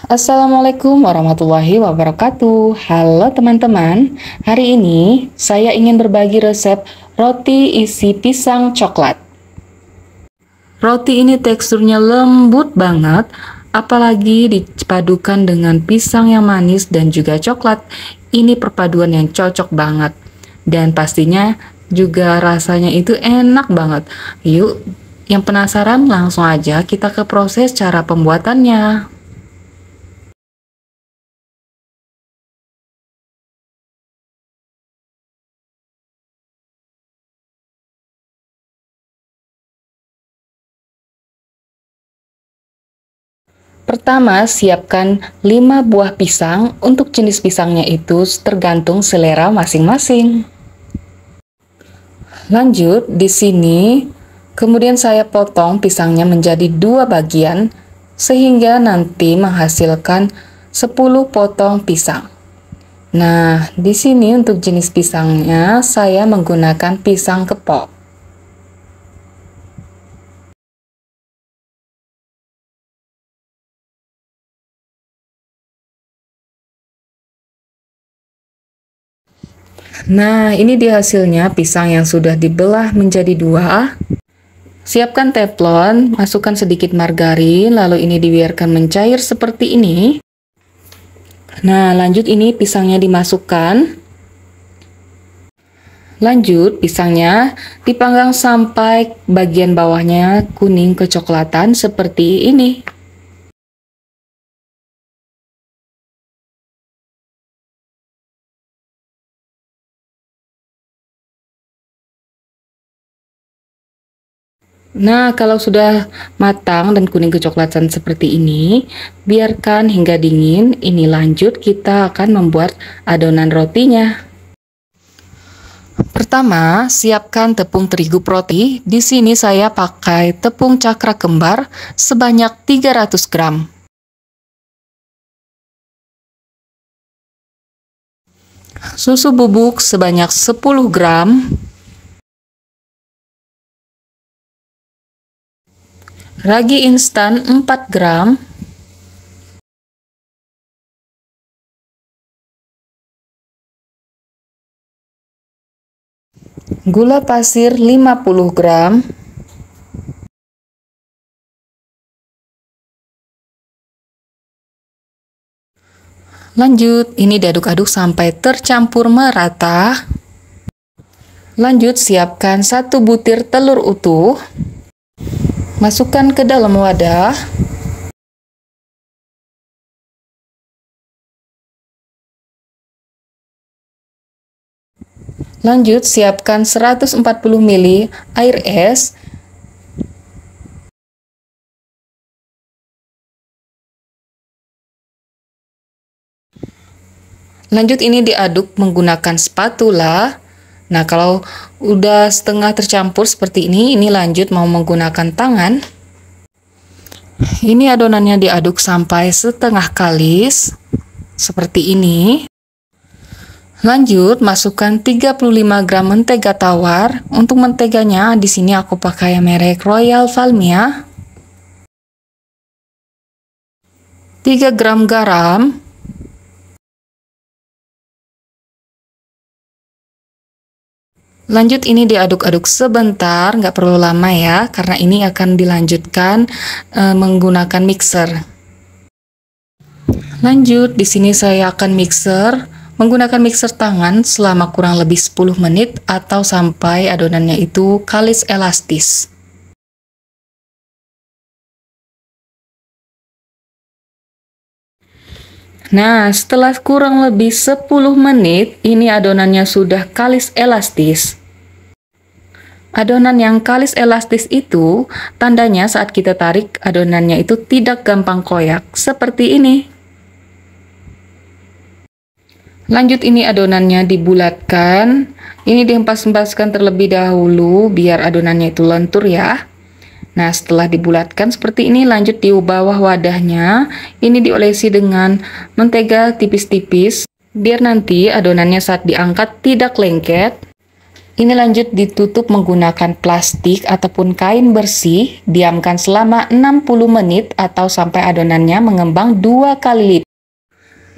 Assalamualaikum warahmatullahi wabarakatuh. Halo teman-teman, hari ini saya ingin berbagi resep roti isi pisang coklat. Roti ini teksturnya lembut banget, apalagi dipadukan dengan pisang yang manis dan juga coklat. Ini perpaduan yang cocok banget. Dan pastinya juga rasanya itu enak banget. Yuk, yang penasaran langsung aja kita ke proses cara pembuatannya. Pertama, siapkan 5 buah pisang. Untuk jenis pisangnya itu tergantung selera masing-masing. Lanjut, di sini kemudian saya potong pisangnya menjadi 2 bagian sehingga nanti menghasilkan 10 potong pisang. Nah, di sini untuk jenis pisangnya saya menggunakan pisang kepok. Nah, ini dia hasilnya pisang yang sudah dibelah menjadi 2. Siapkan teflon, masukkan sedikit margarin, lalu ini dibiarkan mencair seperti ini. Nah, lanjut ini pisangnya dimasukkan. Lanjut, pisangnya dipanggang sampai bagian bawahnya kuning kecoklatan seperti ini. Nah, kalau sudah matang dan kuning kecoklatan seperti ini, biarkan hingga dingin. Ini lanjut kita akan membuat adonan rotinya. Pertama, siapkan tepung terigu roti. Di sini saya pakai tepung cakra kembar sebanyak 300 gram. Susu bubuk sebanyak 10 gram. Ragi instan 4 gram. Gula pasir 50 gram. Lanjut, ini diaduk-aduk sampai tercampur merata. Lanjut, siapkan 1 butir telur utuh. Masukkan ke dalam wadah. Lanjut, siapkan 140 ml air es. Lanjut, ini diaduk menggunakan spatula. Nah, kalau udah setengah tercampur seperti ini lanjut mau menggunakan tangan. Ini adonannya diaduk sampai setengah kalis, seperti ini. Lanjut, masukkan 35 gram mentega tawar. Untuk menteganya, di sini aku pakai merek Royal Valmia. 3 gram garam. Lanjut, ini diaduk-aduk sebentar, nggak perlu lama ya, karena ini akan dilanjutkan menggunakan mixer. Lanjut, di sini saya akan menggunakan mixer tangan selama kurang lebih 10 menit atau sampai adonannya itu kalis elastis. Nah, setelah kurang lebih 10 menit, ini adonannya sudah kalis elastis. Adonan yang kalis elastis itu, tandanya saat kita tarik, adonannya itu tidak gampang koyak, seperti ini. Lanjut, ini adonannya dibulatkan. Ini dihempas-hempaskan terlebih dahulu, biar adonannya itu lentur ya. Nah, setelah dibulatkan seperti ini, lanjut di bawah wadahnya, ini diolesi dengan mentega tipis-tipis, biar nanti adonannya saat diangkat tidak lengket. Ini lanjut ditutup menggunakan plastik ataupun kain bersih, diamkan selama 60 menit atau sampai adonannya mengembang 2 kali lipat.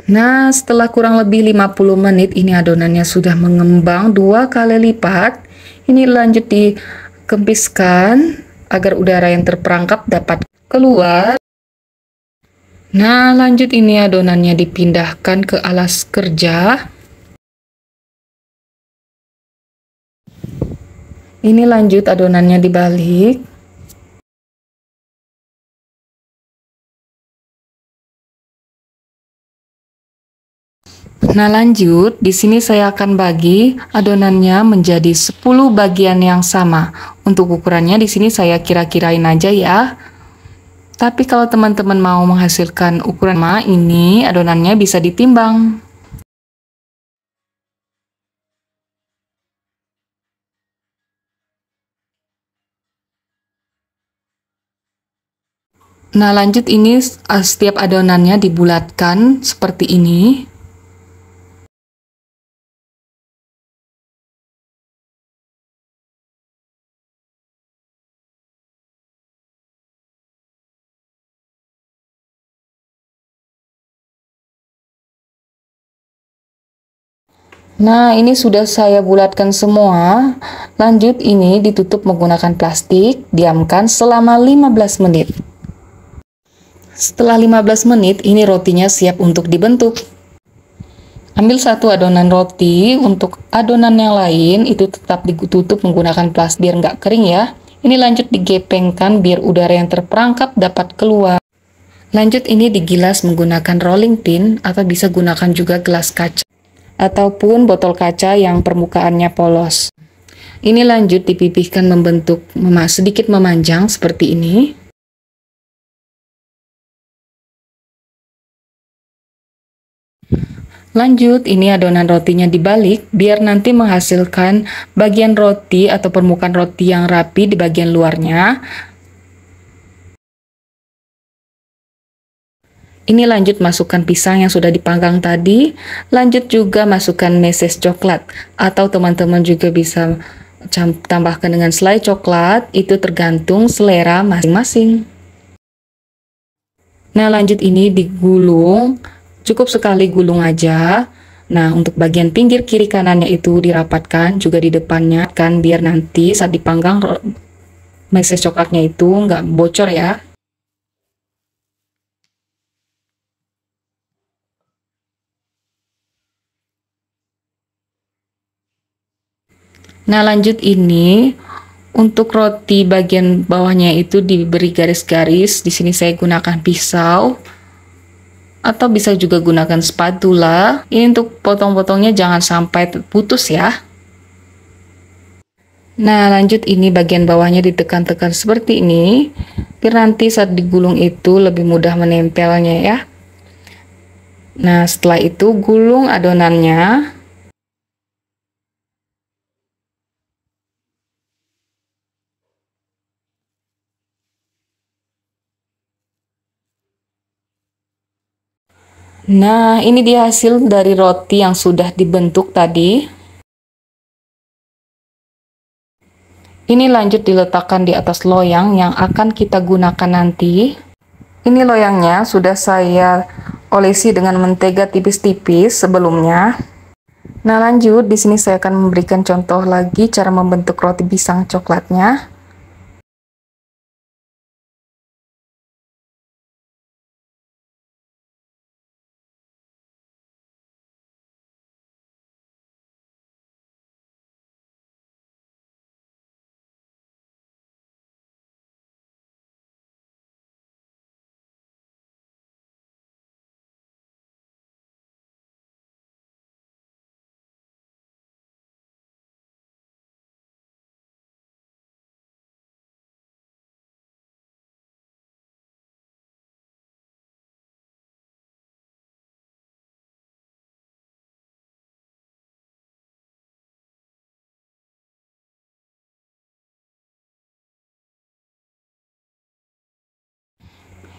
Nah, setelah kurang lebih 50 menit ini adonannya sudah mengembang 2 kali lipat. Ini lanjut dikempiskan agar udara yang terperangkap dapat keluar. Nah, lanjut ini adonannya dipindahkan ke alas kerja. Ini lanjut adonannya dibalik. Nah, lanjut di sini saya akan bagi adonannya menjadi 10 bagian yang sama. Untuk ukurannya di sini saya kira-kirain aja ya. Tapi kalau teman-teman mau menghasilkan ukuran ini adonannya bisa ditimbang. Nah, lanjut ini setiap adonannya dibulatkan seperti ini. Nah, ini sudah saya bulatkan semua. Lanjut ini ditutup menggunakan plastik, diamkan selama 15 menit. Setelah 15 menit, ini rotinya siap untuk dibentuk. Ambil satu adonan roti, untuk adonan yang lain itu tetap ditutup menggunakan plastik biar nggak kering ya. Ini lanjut digepengkan biar udara yang terperangkap dapat keluar. Lanjut ini digilas menggunakan rolling pin atau bisa gunakan juga gelas kaca ataupun botol kaca yang permukaannya polos. Ini lanjut dipipihkan membentuk sedikit memanjang seperti ini. Lanjut, ini adonan rotinya dibalik biar nanti menghasilkan bagian roti atau permukaan roti yang rapi di bagian luarnya. Ini lanjut masukkan pisang yang sudah dipanggang tadi. Lanjut juga masukkan meses coklat atau teman-teman juga bisa tambahkan dengan selai coklat, itu tergantung selera masing-masing. Nah, lanjut ini digulung. Cukup sekali gulung aja. Nah, untuk bagian pinggir kiri kanannya itu dirapatkan, juga di depannya kan biar nanti saat dipanggang meses coklatnya itu nggak bocor ya. Nah, lanjut ini untuk roti bagian bawahnya itu diberi garis-garis. Di sini saya gunakan pisau atau bisa juga gunakan spatula. Ini untuk potong-potongnya jangan sampai putus ya. Nah, lanjut ini bagian bawahnya ditekan-tekan seperti ini, biar nanti saat digulung itu lebih mudah menempelnya ya. Nah, setelah itu gulung adonannya. Nah, ini dia hasil dari roti yang sudah dibentuk tadi. Ini lanjut diletakkan di atas loyang yang akan kita gunakan nanti. Ini loyangnya sudah saya olesi dengan mentega tipis-tipis sebelumnya. Nah, lanjut di sini saya akan memberikan contoh lagi cara membentuk roti pisang coklatnya.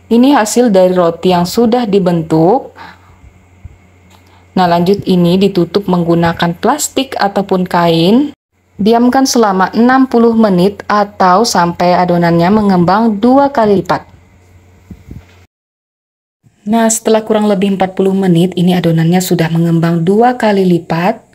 Ini hasil dari roti yang sudah dibentuk. Nah, lanjut ini ditutup menggunakan plastik ataupun kain. Diamkan selama 60 menit atau sampai adonannya mengembang 2 kali lipat. Nah, setelah kurang lebih 40 menit, ini adonannya sudah mengembang 2 kali lipat.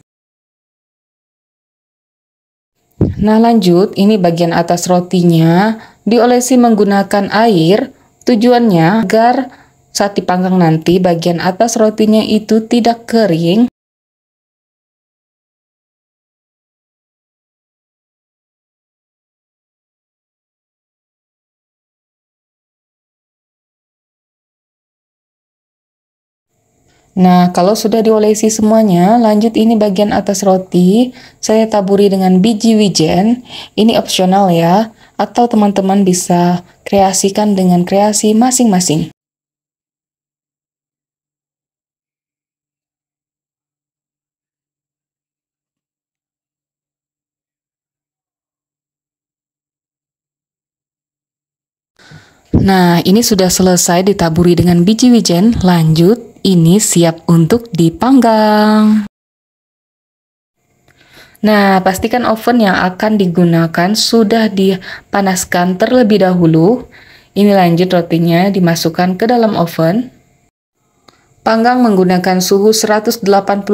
Nah, lanjut, ini bagian atas rotinya diolesi menggunakan air. Tujuannya agar saat dipanggang nanti bagian atas rotinya itu tidak kering. Nah, kalau sudah diolesi semuanya, lanjut ini bagian atas roti, saya taburi dengan biji wijen. Ini opsional ya, atau teman-teman bisa kreasikan dengan kreasi masing-masing. Nah, ini sudah selesai ditaburi dengan biji wijen. Lanjut, ini siap untuk dipanggang. Nah, pastikan oven yang akan digunakan sudah dipanaskan terlebih dahulu. Ini lanjut rotinya dimasukkan ke dalam oven. Panggang menggunakan suhu 180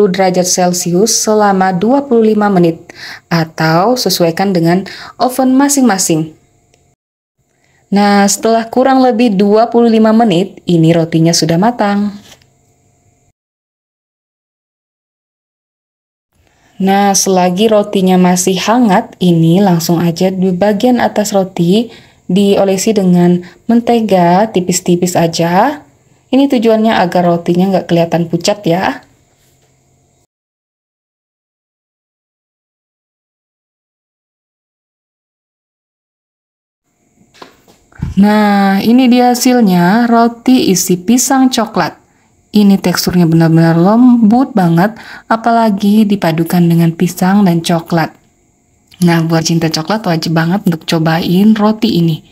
derajat Celcius selama 25 menit atau sesuaikan dengan oven masing-masing. Nah, setelah kurang lebih 25 menit, ini rotinya sudah matang. Nah, selagi rotinya masih hangat, ini langsung aja di bagian atas roti diolesi dengan mentega tipis-tipis aja. Ini tujuannya agar rotinya nggak kelihatan pucat ya. Nah, ini dia hasilnya, roti isi pisang coklat. Ini teksturnya benar-benar lembut banget, apalagi dipadukan dengan pisang dan coklat. Nah, buat cinta coklat wajib banget untuk cobain roti ini.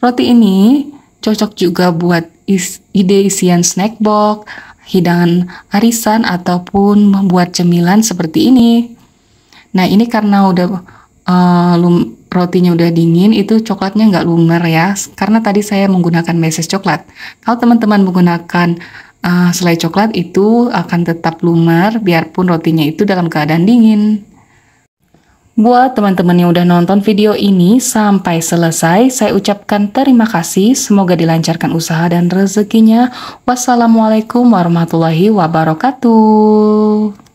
Roti ini cocok juga buat ide isian snack box, hidangan arisan, ataupun membuat cemilan seperti ini. Nah, ini karena udah rotinya udah dingin, itu coklatnya nggak lumer ya, karena tadi saya menggunakan meses coklat. Kalau teman-teman menggunakan selai coklat, itu akan tetap lumer biarpun rotinya itu dalam keadaan dingin. Buat teman-teman yang udah nonton video ini sampai selesai, saya ucapkan terima kasih. Semoga dilancarkan usaha dan rezekinya. Wassalamualaikum warahmatullahi wabarakatuh.